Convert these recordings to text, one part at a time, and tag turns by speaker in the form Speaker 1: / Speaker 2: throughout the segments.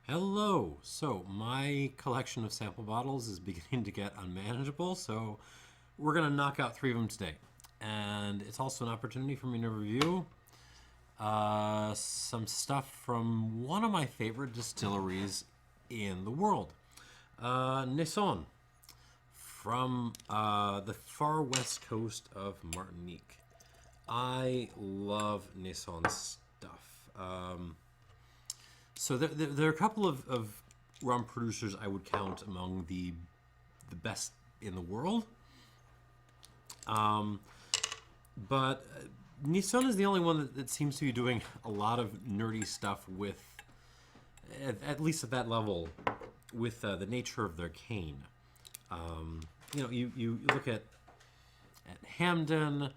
Speaker 1: Hello. So my collection of sample bottles is beginning to get unmanageable, so we're going to knock out three of them today. And it's also an opportunity for me to review some stuff from one of my favorite distilleries in the world, Neisson, from the far west coast of Martinique. I love Neisson stuff. So there are a couple of rum producers I would count among the best in the world. But Neisson is the only one that seems to be doing a lot of nerdy stuff with, at least at that level, with the nature of their cane. You look at Hamden,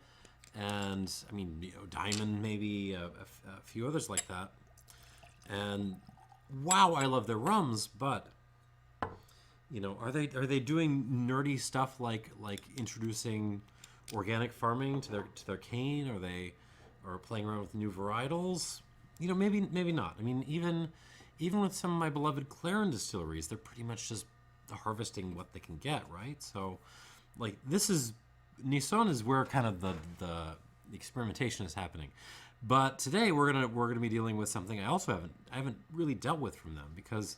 Speaker 1: and I mean, Diamond, maybe a few others like that. And wow, I love their rums, but are they doing nerdy stuff like introducing organic farming to their cane? Are they playing around with new varietals? Maybe not. I mean, even with some of my beloved Clarendon distilleries, they're pretty much just harvesting what they can get, right? So, like, this is Neisson is where kind of the experimentation is happening. But today we're gonna be dealing with something I haven't really dealt with from them, because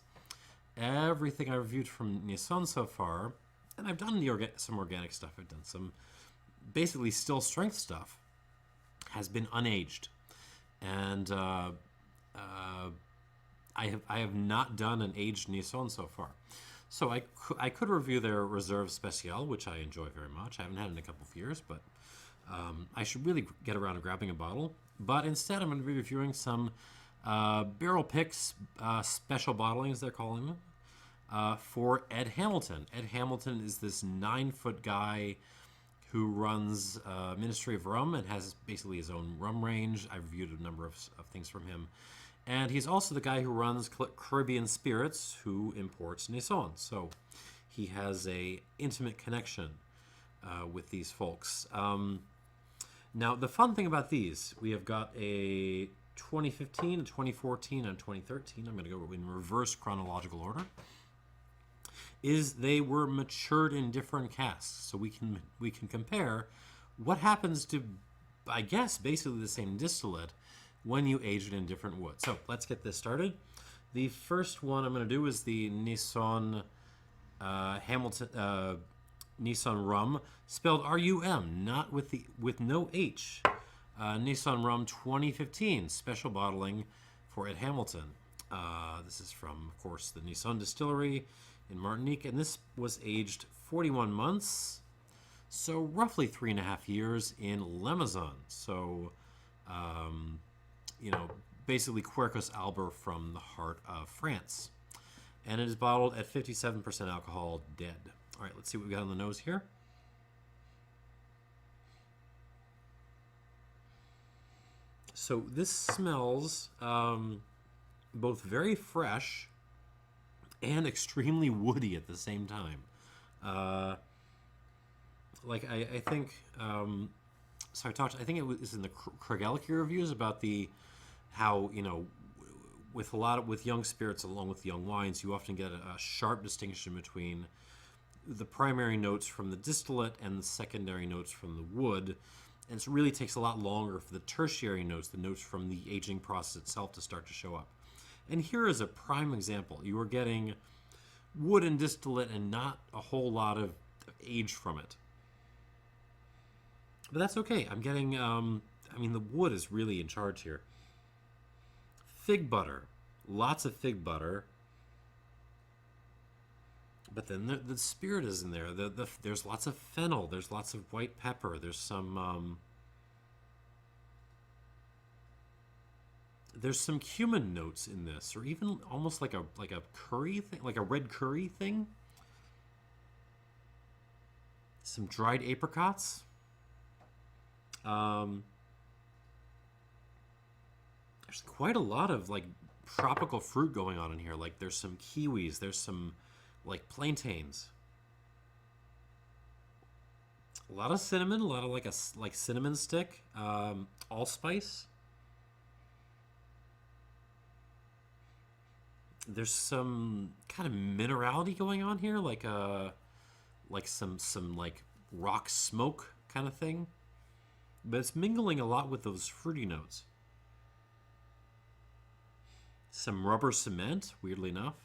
Speaker 1: everything I reviewed from Neisson so far, and I've done some organic stuff, I've done some basically still strength stuff, has been unaged, and I have not done an aged Neisson so far. So I could review their Reserve Spéciale, which I enjoy very much. I haven't had it in a couple of years, but I should really get around to grabbing a bottle. But instead, I'm going to be reviewing some barrel picks, special bottlings, they're calling them, for Ed Hamilton. Ed Hamilton is this 9-foot guy who runs Ministry of Rum and has basically his own rum range. I've reviewed a number of things from him. And he's also the guy who runs Caribbean Spirits, who imports Neisson. So he has a intimate connection with these folks. Now, the fun thing about these, we have got a 2015, a 2014, and a 2013. I'm going to go in reverse chronological order. Is they were matured in different casks, so we can compare what happens to, I guess, basically the same distillate when you age it in different wood. So let's get this started. The first one I'm going to do is the Neisson Hamilton. Neisson Rum, spelled R-U-M, not with no H. Neisson Rum 2015, special bottling for Ed Hamilton. This is from, of course, the Neisson Distillery in Martinique, and this was aged 41 months, so roughly 3.5 years in Limousin. So, basically Quercus Albert from the heart of France. And it is bottled at 57% alcohol, dead. All right, let's see what we got on the nose here. So this smells both very fresh and extremely woody at the same time. I think, so I think it was in the Craigellachie reviews about how with young spirits along with young wines, you often get a sharp distinction between the primary notes from the distillate and the secondary notes from the wood. And it really takes a lot longer for the tertiary notes, the notes from the aging process itself, to start to show up. And here is a prime example. You are getting wood and distillate and not a whole lot of age from it. But that's okay. I'm getting, the wood is really in charge here. Fig butter. Lots of fig butter. But then the spirit is in there. There's lots of fennel. There's lots of white pepper. There's some cumin notes in this, or even almost like a curry thing, like a red curry thing. Some dried apricots. There's quite a lot of tropical fruit going on in here. Like there's some kiwis. There's some plantains. A lot of cinnamon, a lot of cinnamon stick, allspice. There's some kind of minerality going on here, like some like rock smoke kind of thing, but it's mingling a lot with those fruity notes. Some rubber cement, weirdly enough.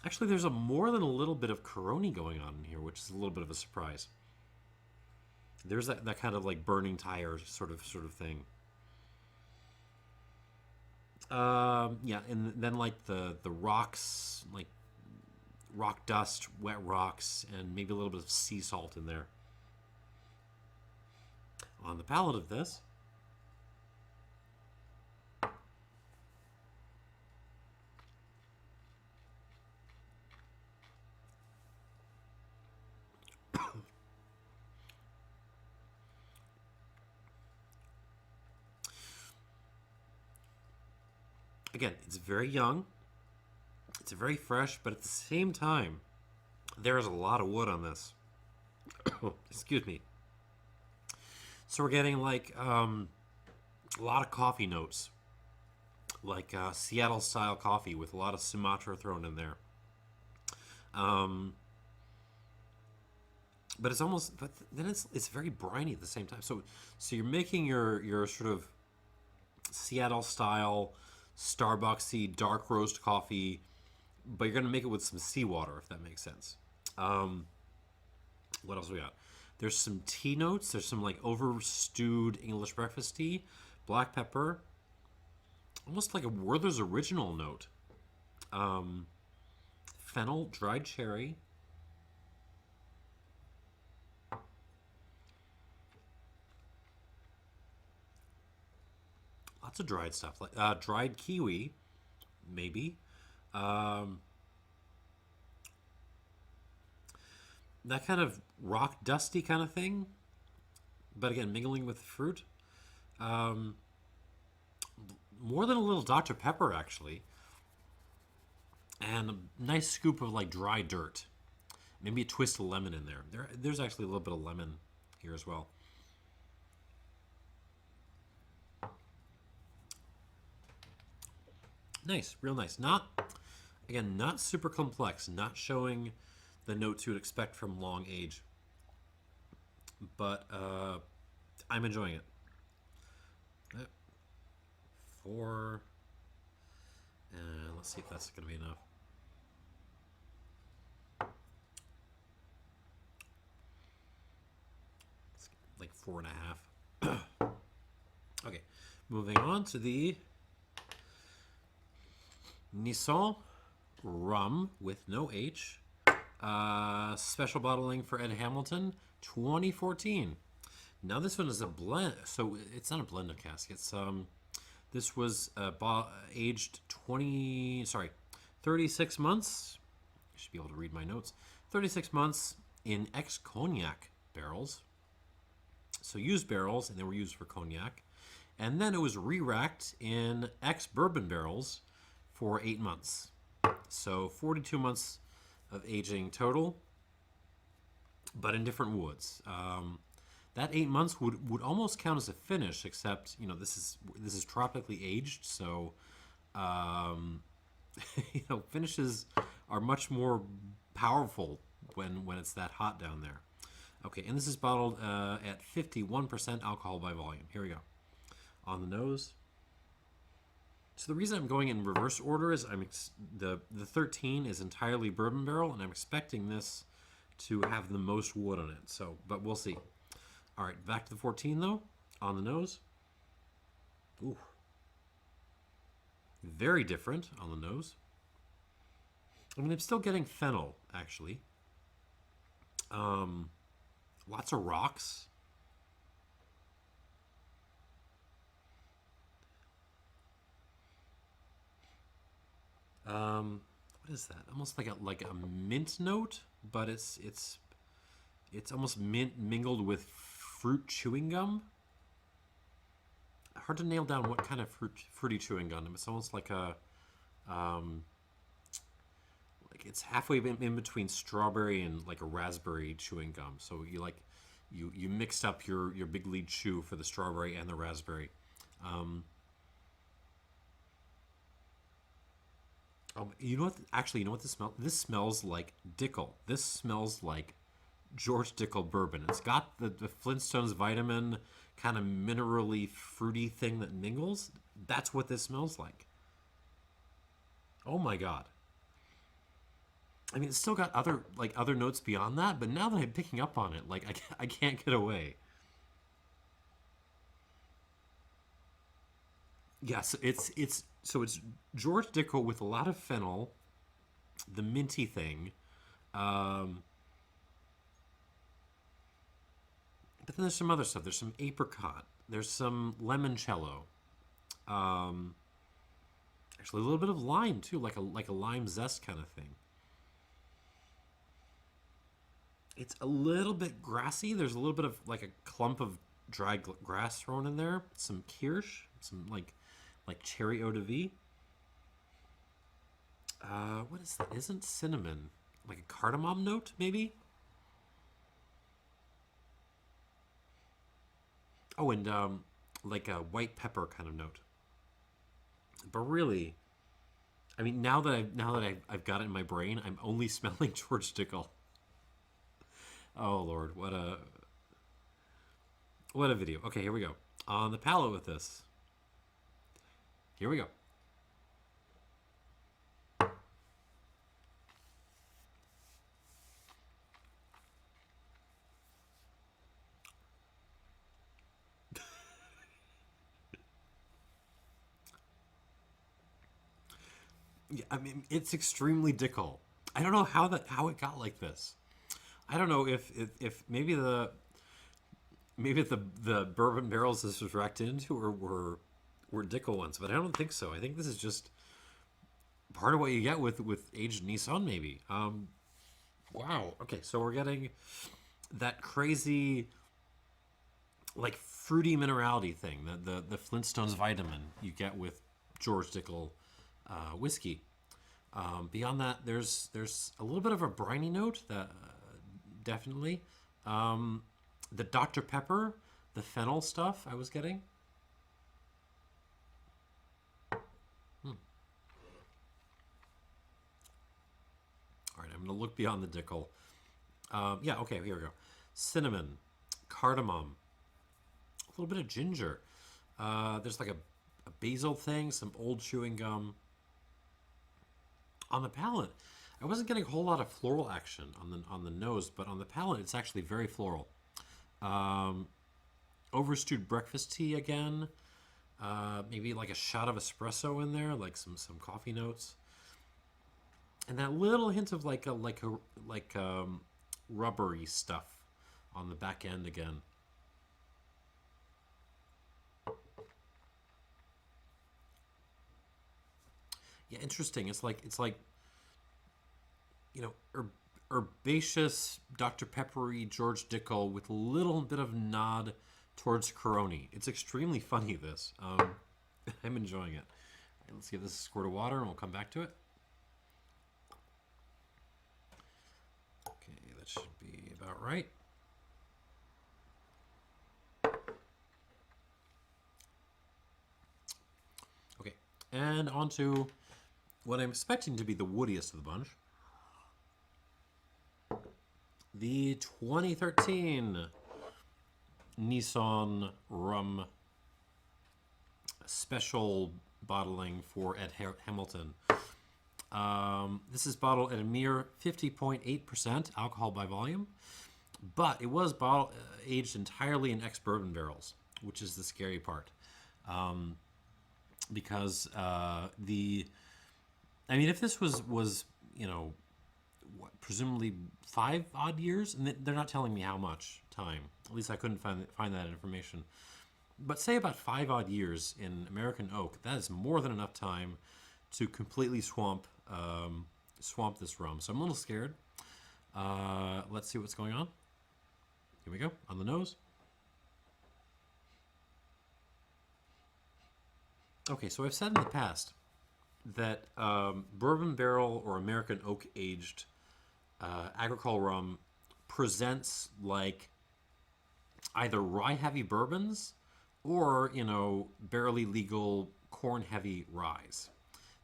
Speaker 1: Actually, there's a more than a little bit of Coroni going on in here, which is a little bit of a surprise. There's that kind of like burning tire sort of thing. Yeah, and then like the rocks, like rock dust, wet rocks, and maybe a little bit of sea salt in there. On the palate of this, again, it's very young, it's very fresh, but at the same time, there is a lot of wood on this. Excuse me. So we're getting like a lot of coffee notes, like Seattle style coffee with a lot of Sumatra thrown in there. Um, but it's almost, but then it's very briny at the same time. So you're making your sort of Seattle style Starbucksy dark roast coffee, but you're gonna make it with some seawater, if that makes sense. Um, what else we got? There's some tea notes. There's some like over stewed English breakfast tea, black pepper, almost like a Werther's original note. Um, Fennel, dried cherry. Lots of dried stuff, like dried kiwi, maybe. Um, that kind of rock dusty kind of thing, but again, mingling with the fruit. Um, More than a little Dr. Pepper, actually, and a nice scoop of like dry dirt. Maybe a twist of lemon in there. There's actually a little bit of lemon here as well. Nice, real nice. Not, again, not super complex, not showing the notes you would expect from long age, but I'm enjoying it. Four, and let's see if that's going to be enough. It's like 4.5. Okay, moving on to the Neisson Rum with no H. Special bottling for Ed Hamilton, 2014. Now this one is a blend, so it's not a blended cask. It's this was aged 36 months. I should be able to read my notes. 36 months in ex-Cognac barrels. So used barrels, and they were used for cognac. And then it was re-racked in ex-bourbon barrels for 8 months. So 42 months of aging total, but in different woods. That 8 months would almost count as a finish, except this is tropically aged, so finishes are much more powerful when it's that hot down there. Okay, and this is bottled at 51% alcohol by volume. Here we go. On the nose. So the reason I'm going in reverse order is the 13 is entirely bourbon barrel, and I'm expecting this to have the most wood on it. So, but we'll see. All right, back to the 14 though. On the nose. Ooh. Very different on the nose. I mean, I'm still getting fennel, actually. Lots of rocks. What is that? Almost like a mint note, but it's almost mint mingled with fruit chewing gum. Hard to nail down what kind of fruity chewing gum. It's almost like like it's halfway in between strawberry and like a raspberry chewing gum. So you mixed up your big lead chew for the strawberry and the raspberry. Um, You know what? Actually, you know what this smells? This smells like Dickel. This smells like George Dickel bourbon. It's got the Flintstones vitamin kind of minerally fruity thing that mingles. That's what this smells like. Oh my god. I mean, it's still got other notes beyond that, but now that I'm picking up on it, like I can't get away. Yes, it's George Dickel with a lot of fennel, the minty thing. Um, but then there's some other stuff. There's some apricot. There's some limoncello. Um, Actually, a little bit of lime too, like a lime zest kind of thing. It's a little bit grassy. There's a little bit of like a clump of dry grass thrown in there. Some kirsch, some like cherry eau de vie. What is that? Isn't cinnamon like a cardamom note maybe? Oh, and like a white pepper kind of note. But really, I mean, now that I've got it in my brain, I'm only smelling George Dickel. Oh Lord, what a video. Okay, here we go. On the palate with this. Here we go. Yeah, I mean, it's extremely Dickel. I don't know how it got like this. I don't know if maybe the bourbon barrels this was racked into were Dickel ones, but I don't think so. I think this is just part of what you get with aged Neisson, maybe. Wow. Okay, so we're getting that crazy like fruity minerality thing, the Flintstones vitamin you get with George Dickel whiskey. Beyond that, there's a little bit of a briny note that definitely the Dr Pepper, the fennel stuff I was getting. All right, I'm gonna look beyond the Dickel. Yeah, okay, here we go. Cinnamon, cardamom, a little bit of ginger. There's like a basil thing, some old chewing gum. On the palate, I wasn't getting a whole lot of floral action on the nose, but on the palate, it's actually very floral. Um, Overstewed breakfast tea again. Maybe like a shot of espresso in there, like some coffee notes, and that little hint of like rubbery stuff on the back end again. Yeah, interesting. It's like herbaceous Dr Peppery George Dickel with a little bit of nod towards Coroni. It's extremely funny. This I'm enjoying it. All right, let's give this a squirt of water and we'll come back to it. Okay, that should be about right. Okay, and on to what I'm expecting to be the woodiest of the bunch. The 2013 Neisson Rum special bottling for Ed Hamilton. This is bottled at a mere 50.8% alcohol by volume, but it was aged entirely in ex-bourbon barrels, which is the scary part. Because I mean, if this was presumably 5 odd years, and they're not telling me how much time. At least I couldn't find that information. But say about 5 odd years in American oak, that is more than enough time to completely swamp this rum. So I'm a little scared. Let's see what's going on. Here we go on the nose. Okay, so I've said in the past that bourbon barrel or American oak aged agricole rum presents like either rye heavy bourbons or barely legal corn heavy ryes.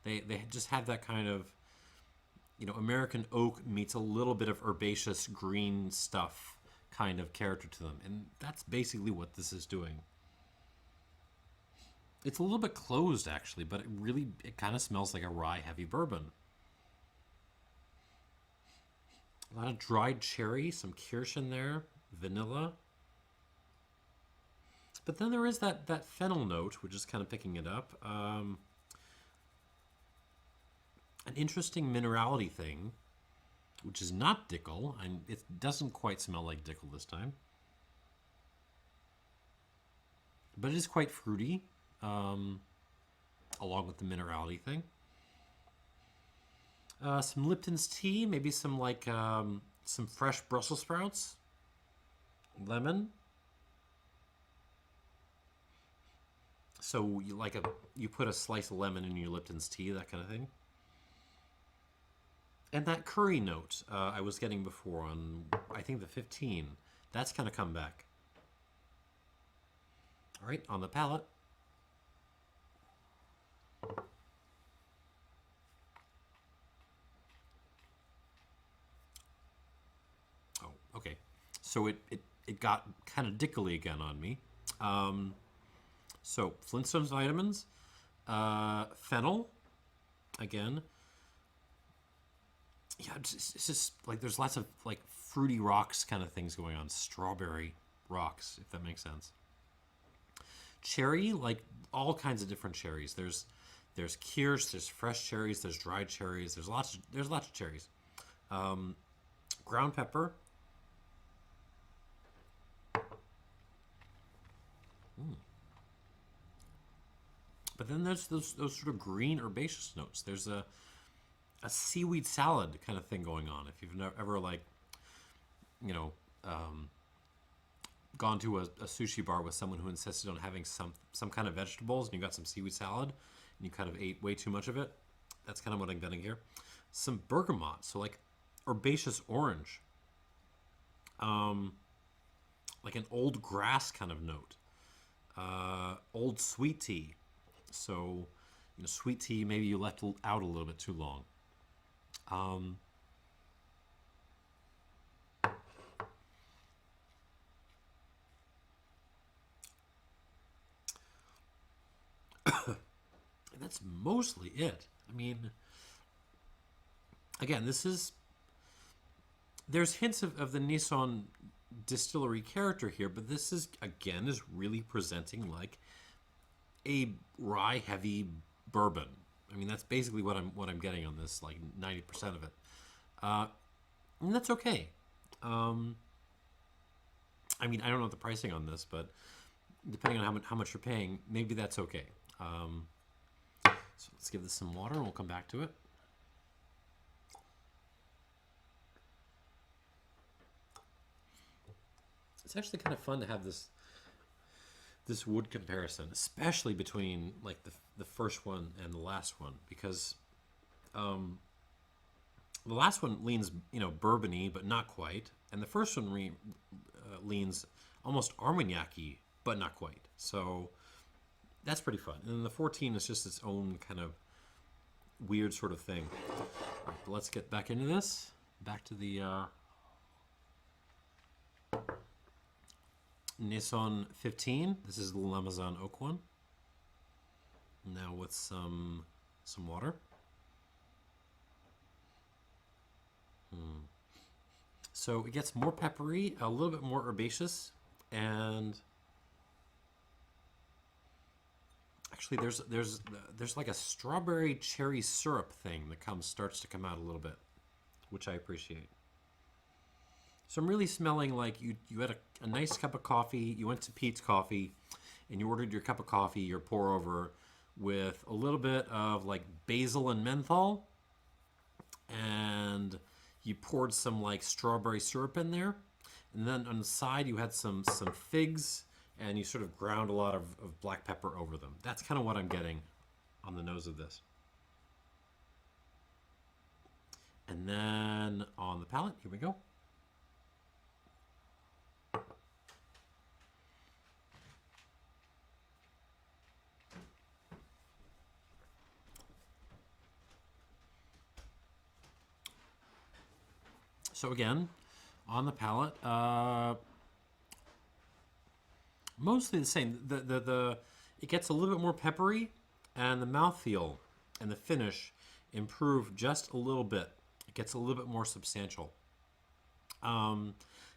Speaker 1: They just have that kind of, American oak meets a little bit of herbaceous green stuff kind of character to them. And that's basically what this is doing. It's a little bit closed, actually, but it kind of smells like a rye heavy bourbon. A lot of dried cherry, some kirsch in there, vanilla. But then there is that fennel note, which is kind of picking it up. An interesting minerality thing, which is not Dickel, and it doesn't quite smell like Dickel this time. But it is quite fruity, along with the minerality thing. Some Lipton's tea, maybe some some fresh Brussels sprouts, lemon. So you put a slice of lemon in your Lipton's tea, that kind of thing. And that curry note I was getting before on, I think, the 15. That's kind of come back. All right, on the palate. Oh, okay. So it got kind of dickily again on me. So Flintstones vitamins, fennel, again. Yeah, it's just like there's lots of like fruity rocks kind of things going on. Strawberry rocks, if that makes sense. Cherry, like all kinds of different cherries. There's kirsch, there's fresh cherries, there's dried cherries. There's lots of cherries. Ground pepper. But then there's those sort of green herbaceous notes. There's a seaweed salad kind of thing going on. If you've ever gone to a sushi bar with someone who insisted on having some kind of vegetables, and you got some seaweed salad, and you kind of ate way too much of it, that's kind of what I'm getting here. Some bergamot, so like herbaceous orange, like an old grass kind of note, old sweet tea. So, sweet tea maybe you left out a little bit too long. And that's mostly it. I mean, again, there's hints of the Neisson distillery character here, but this is really presenting like a rye heavy bourbon. I mean, that's basically what I'm getting on this, like 90% of it, and that's okay. I mean, I don't know the pricing on this, but depending on how much you're paying, maybe that's okay. So let's give this some water, and we'll come back to it. It's actually kind of fun to have this wood comparison, especially between like the first one and the last one, because the last one leans bourbony but not quite, and the first one leans almost Armagnac-y but not quite. So that's pretty fun. And then the 14 is just its own kind of weird sort of thing. All right, but let's get back into this. Back to the Neisson 15. This is the Limousin oak one. Now with some water. So it gets more peppery, a little bit more herbaceous, and actually there's like a strawberry cherry syrup thing that starts to come out a little bit, which I appreciate. So I'm really smelling like you had a nice cup of coffee. You went to Pete's Coffee, and you ordered your cup of coffee, your pour over, with a little bit of like basil and menthol, and you poured some like strawberry syrup in there, and then on the side you had some figs, and you sort of ground a lot of black pepper over them. That's kind of what I'm getting on the nose of this. And then on the palate, here we go. So again, on the palate, mostly the same. It gets a little bit more peppery, and the mouthfeel and the finish improve just a little bit. It gets a little bit more substantial. And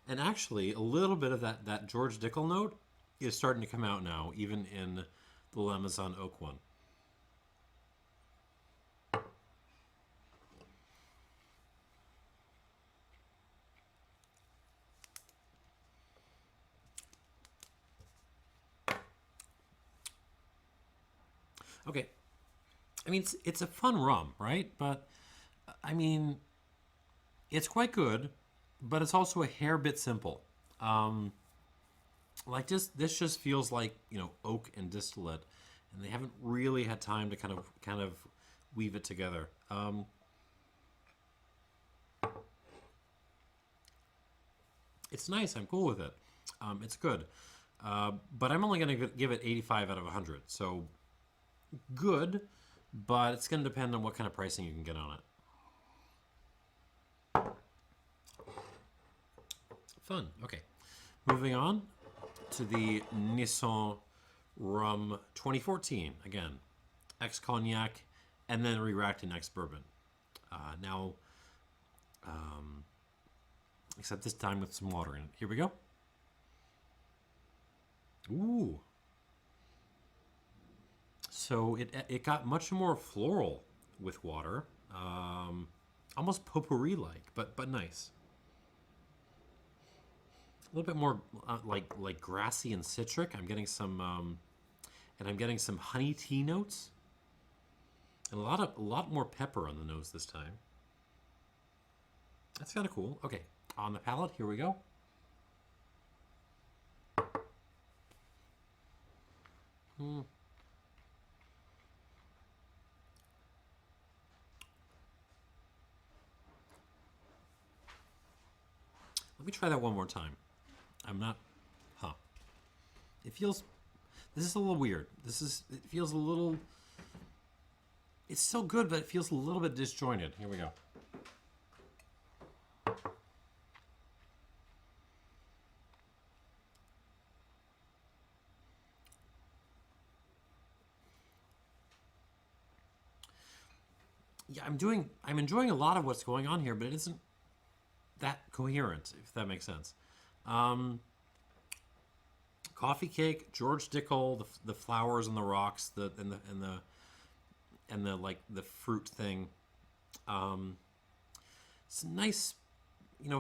Speaker 1: actually, a little bit of that George Dickel note is starting to come out now, even in the Limousin oak one. Okay, I mean, it's a fun rum, right? But, I mean, it's quite good, but it's also a hair bit simple. Like this just feels like, oak and distillate, and they haven't really had time to kind of weave it together. It's nice. I'm cool with it. It's good. But I'm only going to give it 85 out of 100. So good, but it's going to depend on what kind of pricing you can get on it. Fun. Okay. Moving on to the Neisson Rum 2014. Again, ex-Cognac, and then re-racked in ex-bourbon. Now, except this time with some water in it. Here we go. Ooh. So it got much more floral with water, almost potpourri-like, but nice. A little bit more like grassy and citric. I'm getting some, and I'm getting some honey tea notes, and a lot more pepper on the nose this time. That's kind of cool. Okay, on the palate, here we go. Let me try that one more time. I'm not, It feels, this is a little weird. It feels a little, it's still good, but it feels a little bit disjointed. Here we go. Yeah, I'm enjoying a lot of what's going on here, but it isn't that coherent, if that makes sense. Coffee cake, George Dickel, the flowers and the rocks, and the like the fruit thing. Some nice,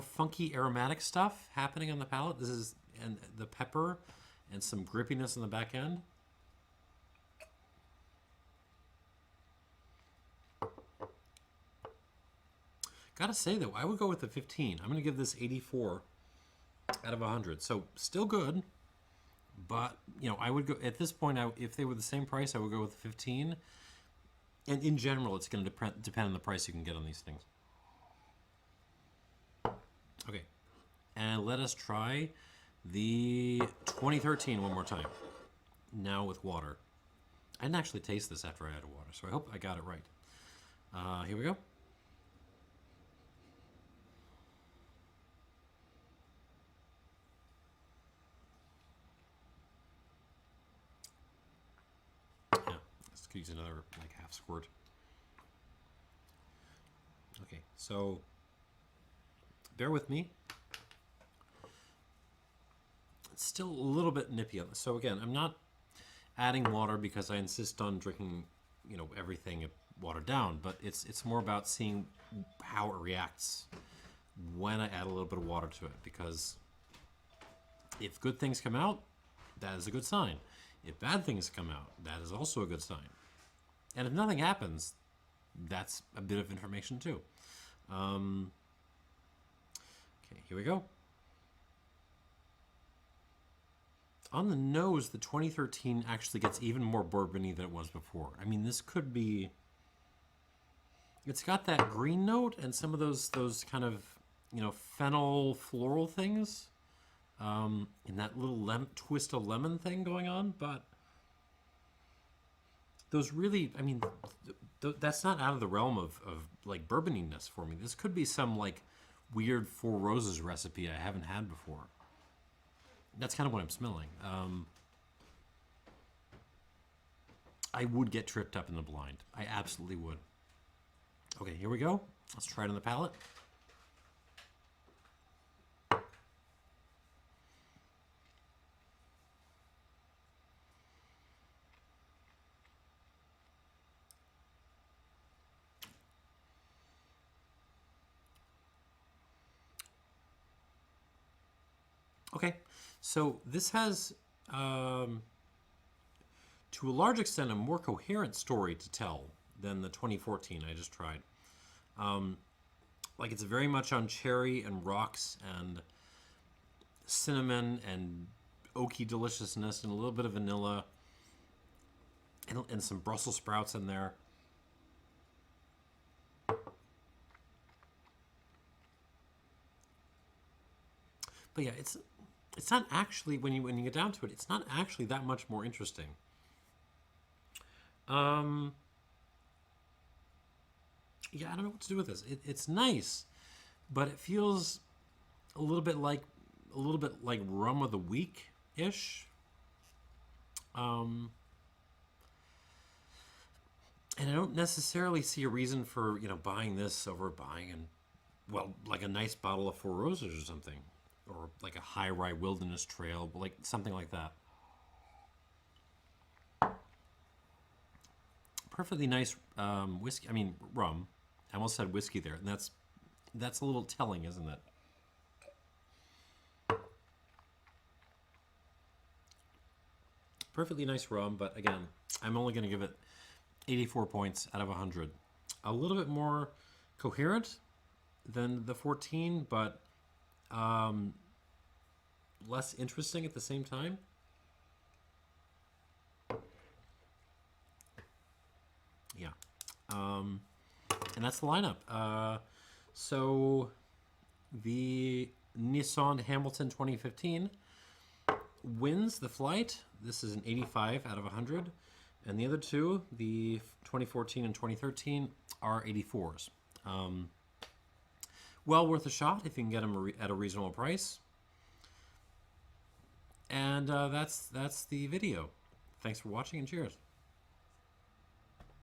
Speaker 1: funky aromatic stuff happening on the palate. And the pepper and some grippiness on the back end. Gotta say though, I would go with the 15. I'm gonna give this 84 out of 100. So still good, but I would go at this point. If they were the same price, I would go with the 15. And in general, it's going to depend on the price you can get on these things. Okay, and let us try the 2013 one more time. Now with water. I didn't actually taste this after I added water, so I hope I got it right. Here we go. Could use another like half squirt. Okay, so bear with me. It's still a little bit nippy on this. So again, I'm not adding water because I insist on drinking, everything watered down, but it's more about seeing how it reacts when I add a little bit of water to it, because if good things come out, that is a good sign. If bad things come out, that is also a good sign. And if nothing happens, that's a bit of information too. Okay, here we go. On the nose, the 2013 actually gets even more bourbony than it was before. I mean, this could be... It's got that green note and some of those kind of, fennel floral things. And that little twist of lemon thing going on, but those really, I mean, that's not out of the realm of like bourboniness for me. This could be some like weird Four Roses recipe I haven't had before. That's kind of what I'm smelling. I would get tripped up in the blind. I absolutely would. Okay, here we go. Let's try it on the palate. Okay, so this has, to a large extent, a more coherent story to tell than the 2014 I just tried. Like, it's very much on cherry and rocks and cinnamon and oaky deliciousness and a little bit of vanilla and some Brussels sprouts in there. But yeah, it's not actually, when you get down to it, it's not actually that much more interesting. Yeah, I don't know what to do with this. It's nice, but it feels a little bit like rum of the week ish. And I don't necessarily see a reason for buying this over buying like a nice bottle of Four Roses or something, or like a High Rye Wilderness Trail, like something like that. Perfectly nice whiskey. I mean rum. I almost said whiskey there, and that's a little telling, isn't it? Perfectly nice rum, but again, I'm only going to give it 84 points out of 100. A little bit more coherent than the 14, but less interesting at the same time. Yeah. And that's the lineup. So the Neisson Hamilton 2015 wins the flight. This is an 85 out of 100. And the other two, the 2014 and 2013, are 84s. Well worth a shot if you can get them at a reasonable price. And that's the video. Thanks for watching, and cheers.